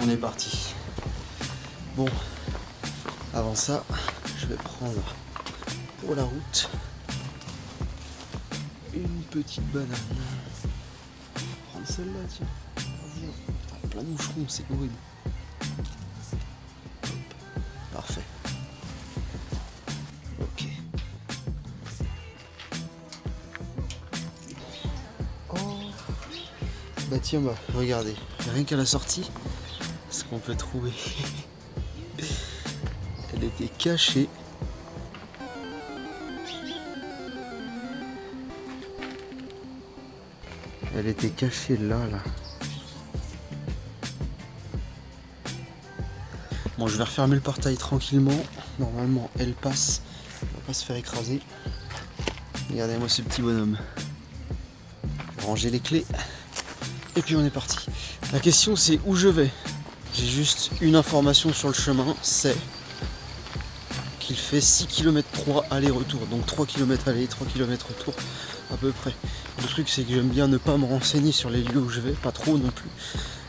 On est parti. Bon, avant ça, je vais prendre pour la route une petite banane. Je vais prendre celle-là, tiens. Plein de moucherons, c'est horrible. Hop. Parfait. Ok. Oh. Bah tiens, bah regardez, rien qu'à la sortie, ce qu'on peut trouver. Elle était cachée. Elle était cachée là. Bon, je vais refermer le portail tranquillement. Normalement, elle passe. Elle va pas se faire écraser. Regardez-moi ce petit bonhomme. Je vais ranger les clés. Et puis on est parti. La question c'est où je vais. J'ai juste une information sur le chemin, c'est qu'il fait 6 km 3 aller-retour. Donc 3 km aller, 3 km retour à peu près. Le truc c'est que j'aime bien ne pas me renseigner sur les lieux où je vais, pas trop non plus.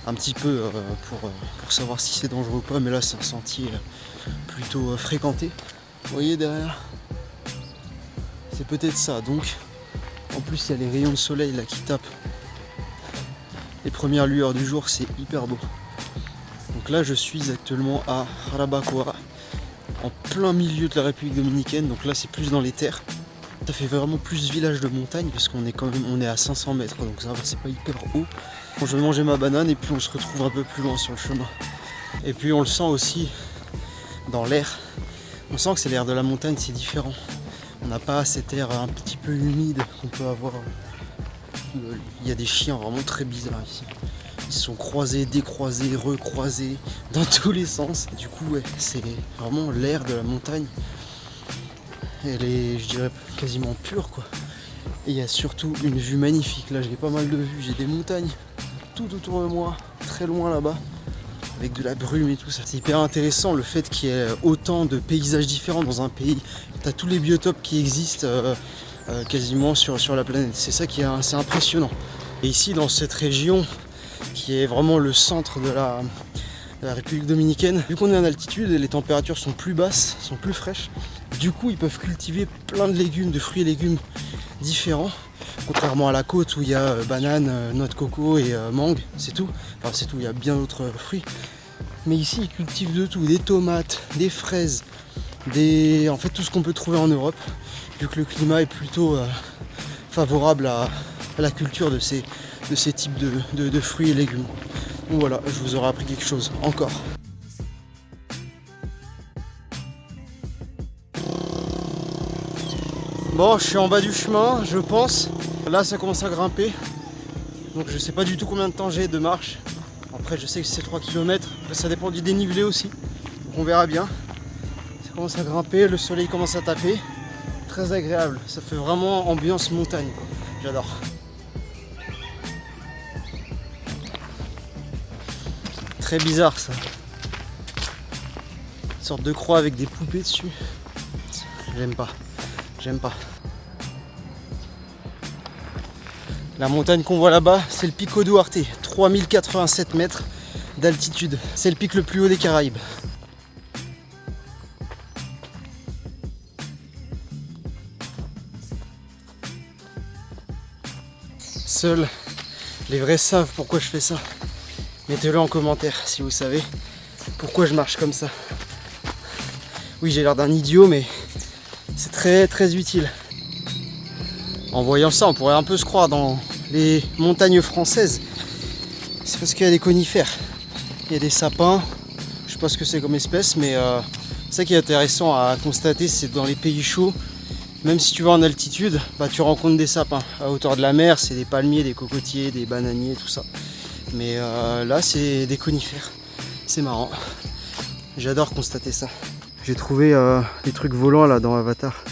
Un petit peu pour savoir si c'est dangereux ou pas, mais là c'est un sentier plutôt fréquenté. Vous voyez derrière, c'est peut-être ça. Donc en plus il y a les rayons de soleil là qui tapent. Les premières lueurs du jour, c'est hyper beau. Donc là je suis actuellement à Jarabacoa, en plein milieu de la République dominicaine. Donc là c'est plus dans les terres. Ça fait vraiment plus village de montagne parce qu'on est quand même à 500 mètres, donc ça va, c'est pas hyper haut. Bon, je vais manger ma banane et puis on se retrouve un peu plus loin sur le chemin. Et puis on le sent aussi dans l'air. On sent que c'est l'air de la montagne, c'est différent. On n'a pas cet air un petit peu humide qu'on peut avoir. Il y a des chiens vraiment très bizarres ici. Ils sont croisés, décroisés, recroisés dans tous les sens. Du coup, ouais, c'est vraiment l'air de la montagne. Elle est, je dirais, quasiment pure, quoi. Et il y a surtout une vue magnifique. Là, j'ai pas mal de vues. J'ai des montagnes tout autour de moi, très loin là-bas, avec de la brume et tout ça. C'est hyper intéressant le fait qu'il y ait autant de paysages différents dans un pays. T'as tous les biotopes qui existent quasiment sur la planète. C'est ça qui est assez impressionnant. Et ici, dans cette région, qui est vraiment le centre de la République dominicaine, vu qu'on est en altitude, les températures sont plus basses, sont plus fraîches. Du coup, ils peuvent cultiver plein de légumes, de fruits et légumes différents. Contrairement à la côte où il y a bananes, noix de coco et mangue, c'est tout. Enfin, c'est tout, il y a bien d'autres fruits. Mais ici, ils cultivent de tout, des tomates, des fraises, en fait tout ce qu'on peut trouver en Europe, vu que le climat est plutôt favorable à la culture de ces types de fruits et légumes. Donc voilà, je vous aurais appris quelque chose, encore. Bon, je suis en bas du chemin, je pense. Là, ça commence à grimper. Donc je sais pas du tout combien de temps j'ai de marche. Après, je sais que c'est 3 km. Ça dépend du dénivelé aussi. Donc on verra bien. Ça commence à grimper, le soleil commence à taper. Très agréable. Ça fait vraiment ambiance montagne, quoi. J'adore. Très bizarre ça. Une sorte de croix avec des poupées dessus. J'aime pas. J'aime pas. La montagne qu'on voit là-bas, c'est le Pico Duarte. 3087 mètres d'altitude. C'est le pic le plus haut des Caraïbes. Seuls les vrais savent pourquoi je fais ça. Mettez-le en commentaire si vous savez pourquoi je marche comme ça. Oui, j'ai l'air d'un idiot, mais c'est très très utile. En voyant ça, on pourrait un peu se croire dans les montagnes françaises. C'est parce qu'il y a des conifères. Il y a des sapins. Je sais pas ce que c'est comme espèce, mais ça qui est intéressant à constater, c'est dans les pays chauds, même si tu vas en altitude, bah, tu rencontres des sapins. À hauteur de la mer, c'est des palmiers, des cocotiers, des bananiers, tout ça. Mais là, c'est des conifères. C'est marrant. J'adore constater ça. J'ai trouvé des trucs volants là dans Avatar.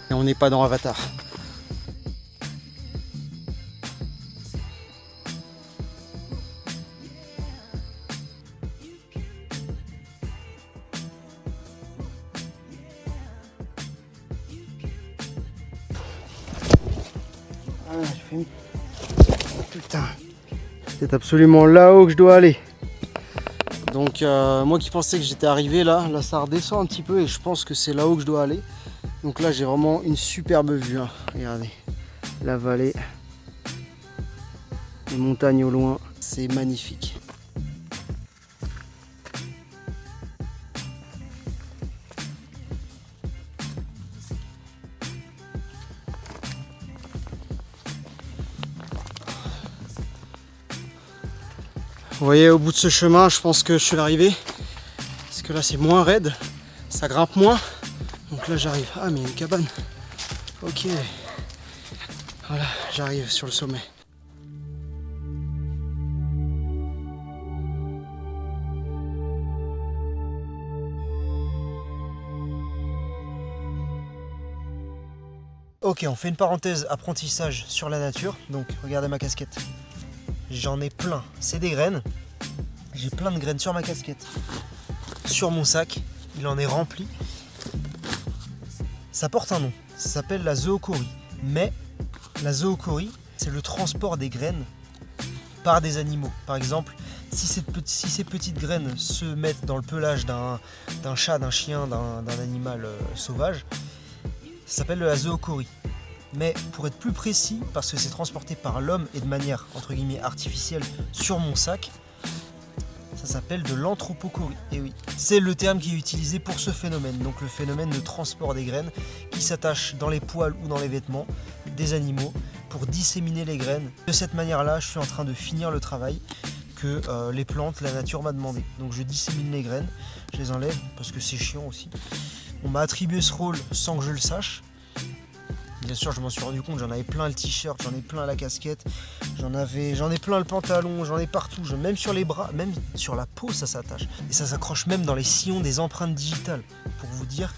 Et on n'est pas dans Avatar. Ah, je fais... Putain. C'est absolument là-haut que je dois aller. Donc moi qui pensais que j'étais arrivé là ça redescend un petit peu et je pense que c'est là-haut que je dois aller. Donc là j'ai vraiment une superbe vue, hein. Regardez, la vallée, les montagnes au loin, c'est magnifique. Vous voyez, au bout de ce chemin, je pense que je suis arrivé. Parce que là, c'est moins raide, ça grimpe moins. Donc là, j'arrive. Ah, mais il y a une cabane. Ok. Voilà, j'arrive sur le sommet. Ok, on fait une parenthèse apprentissage sur la nature. Donc, regardez ma casquette. J'en ai plein. C'est des graines. J'ai plein de graines sur ma casquette. Sur mon sac, il en est rempli. Ça porte un nom. Ça s'appelle la zoochorie. Mais la zoochorie, c'est le transport des graines par des animaux. Par exemple, si ces petites graines se mettent dans le pelage d'un chat, d'un chien, d'un animal sauvage, ça s'appelle la zoochorie. Mais pour être plus précis, parce que c'est transporté par l'homme et de manière entre guillemets artificielle sur mon sac, ça s'appelle de l'anthropochorie. Et oui, c'est le terme qui est utilisé pour ce phénomène. Donc le phénomène de transport des graines qui s'attachent dans les poils ou dans les vêtements des animaux pour disséminer les graines. De cette manière-là, je suis en train de finir le travail que les plantes, la nature m'a demandé. Donc je dissémine les graines, je les enlève parce que c'est chiant aussi. On m'a attribué ce rôle sans que je le sache. Bien sûr, je m'en suis rendu compte, j'en avais plein le t-shirt, j'en ai plein la casquette, j'en ai plein le pantalon, j'en ai partout, même sur les bras, même sur la peau ça s'attache. Et ça s'accroche même dans les sillons des empreintes digitales, pour vous dire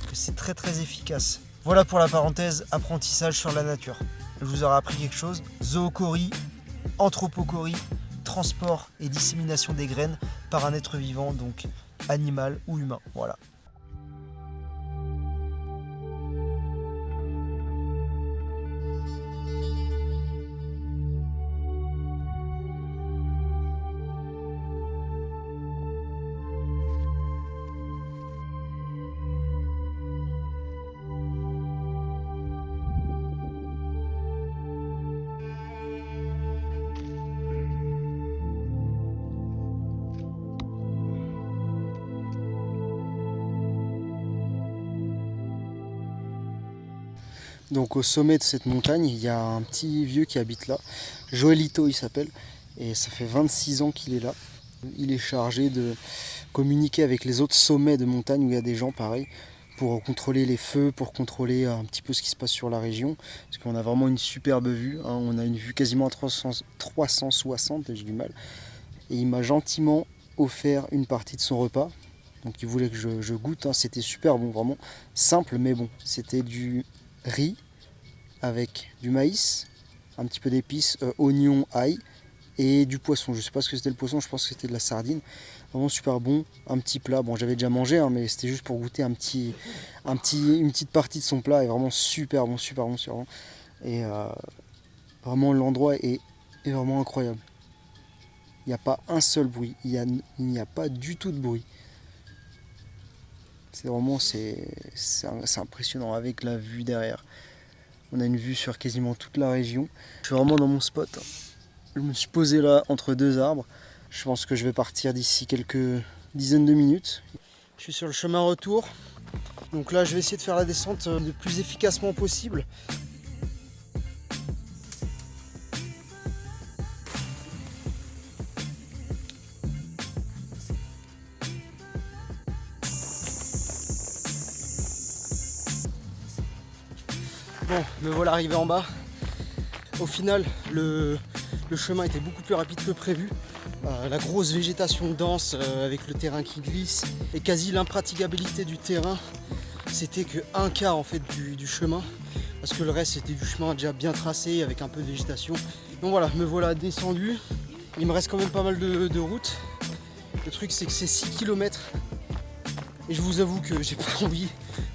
que c'est très très efficace. Voilà pour la parenthèse apprentissage sur la nature. Je vous aurai appris quelque chose. Zoochorie, anthropochorie, transport et dissémination des graines par un être vivant, donc animal ou humain. Voilà. Donc au sommet de cette montagne, il y a un petit vieux qui habite là, Joelito il s'appelle, et ça fait 26 ans qu'il est là. Il est chargé de communiquer avec les autres sommets de montagne où il y a des gens pareils, pour contrôler les feux, pour contrôler un petit peu ce qui se passe sur la région, parce qu'on a vraiment une superbe vue, hein. On a une vue quasiment à 360, j'ai du mal, et il m'a gentiment offert une partie de son repas, donc il voulait que je goûte, hein. C'était super bon, vraiment simple mais bon, c'était du riz avec du maïs, un petit peu d'épices, oignon, ail et du poisson. Je sais pas ce que c'était le poisson, je pense que c'était de la sardine. Vraiment super bon, un petit plat. Bon, j'avais déjà mangé, hein, mais c'était juste pour goûter une petite partie de son plat. Et vraiment super bon, super bon, super bon. Et vraiment l'endroit est vraiment incroyable. Il n'y a pas un seul bruit, il n'y a pas du tout de bruit. C'est vraiment c'est impressionnant avec la vue derrière. On a une vue sur quasiment toute la région. Je suis vraiment dans mon spot. Je me suis posé là entre deux arbres. Je pense que je vais partir d'ici quelques dizaines de minutes. Je suis sur le chemin retour. Donc là je vais essayer de faire la descente le plus efficacement possible. Bon, me voilà arrivé en bas. Au final, le chemin était beaucoup plus rapide que prévu. La grosse végétation dense avec le terrain qui glisse et quasi l'impraticabilité du terrain, c'était que un quart en fait du chemin, parce que le reste c'était du chemin déjà bien tracé avec un peu de végétation. Donc voilà, me voilà descendu. Il me reste quand même pas mal de route. Le truc c'est que c'est 6 km. Et je vous avoue que j'ai pas envie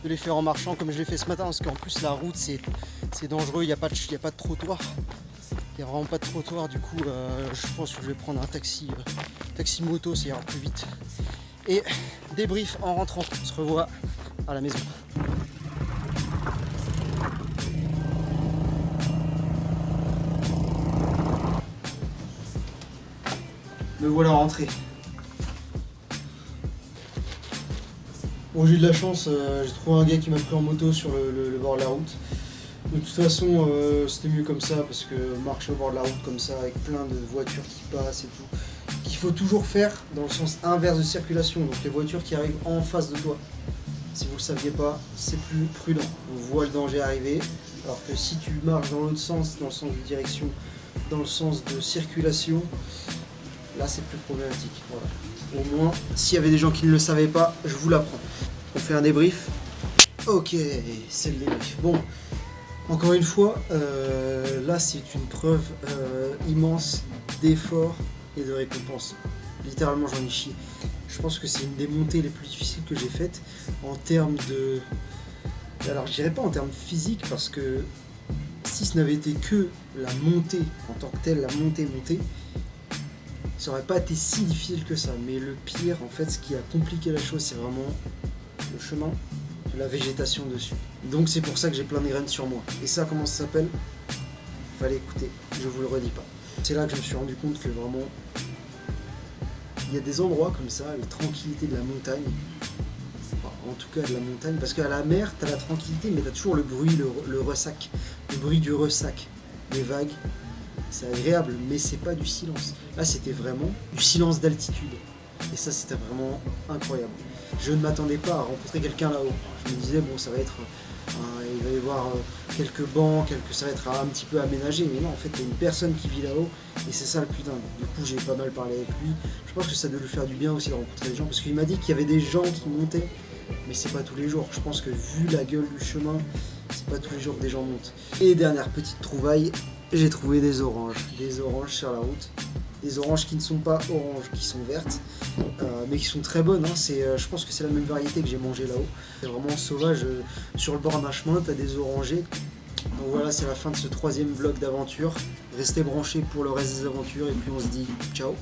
de les faire en marchant comme je l'ai fait ce matin, parce qu'en plus la route c'est dangereux, il n'y a pas de trottoir. Il n'y a vraiment pas de trottoir, du coup je pense que je vais prendre un taxi moto, ça ira plus vite. Et débrief en rentrant, on se revoit à la maison. Me voilà rentré. Bon, j'ai eu de la chance, j'ai trouvé un gars qui m'a pris en moto sur le bord de la route. De toute façon, c'était mieux comme ça parce que marcher au bord de la route comme ça avec plein de voitures qui passent et tout, qu'il faut toujours faire dans le sens inverse de circulation, donc les voitures qui arrivent en face de toi. Si vous ne le saviez pas, c'est plus prudent. On voit le danger arriver, alors que si tu marches dans l'autre sens, dans le sens de direction, dans le sens de circulation, là c'est plus problématique. Voilà. Au moins, s'il y avait des gens qui ne le savaient pas, je vous l'apprends. On fait un débrief. Ok, c'est le débrief. Bon, encore une fois, là c'est une preuve immense d'effort et de récompense. Littéralement, j'en ai chié. Je pense que c'est une des montées les plus difficiles que j'ai faites en termes de... Alors, je dirais pas en termes physiques, parce que si ce n'avait été que la montée en tant que telle, la montée, ça aurait pas été si difficile que ça. Mais le pire, en fait, ce qui a compliqué la chose, c'est vraiment le chemin, la végétation dessus. Donc c'est pour ça que j'ai plein de graines sur moi. Et ça, comment ça s'appelle? Fallait écouter, je vous le redis pas. C'est là que je me suis rendu compte que vraiment, il y a des endroits comme ça, la tranquillité de la montagne, enfin, en tout cas de la montagne, parce qu'à la mer, t'as la tranquillité, mais t'as toujours le bruit, le ressac, le bruit du ressac, des vagues. C'est agréable, mais c'est pas du silence. Là, c'était vraiment du silence d'altitude. Et ça, c'était vraiment incroyable. Je ne m'attendais pas à rencontrer quelqu'un là-haut. Je me disais, bon, ça va être... il va y avoir quelques bancs, ça va être un petit peu aménagé. Mais non, en fait, il y a une personne qui vit là-haut. Et c'est ça le plus dingue. Du coup, j'ai pas mal parlé avec lui. Je pense que ça doit lui faire du bien aussi de rencontrer des gens. Parce qu'il m'a dit qu'il y avait des gens qui montaient. Mais c'est pas tous les jours. Je pense que vu la gueule du chemin, c'est pas tous les jours que des gens montent. Et dernière petite trouvaille, j'ai trouvé des oranges sur la route. Des oranges qui ne sont pas oranges, qui sont vertes, mais qui sont très bonnes. Hein. Je pense que c'est la même variété que j'ai mangé là-haut. C'est vraiment sauvage. Sur le bord d'un chemin, tu as des orangers. Donc voilà, c'est la fin de ce 3e vlog d'aventure. Restez branchés pour le reste des aventures et puis on se dit ciao.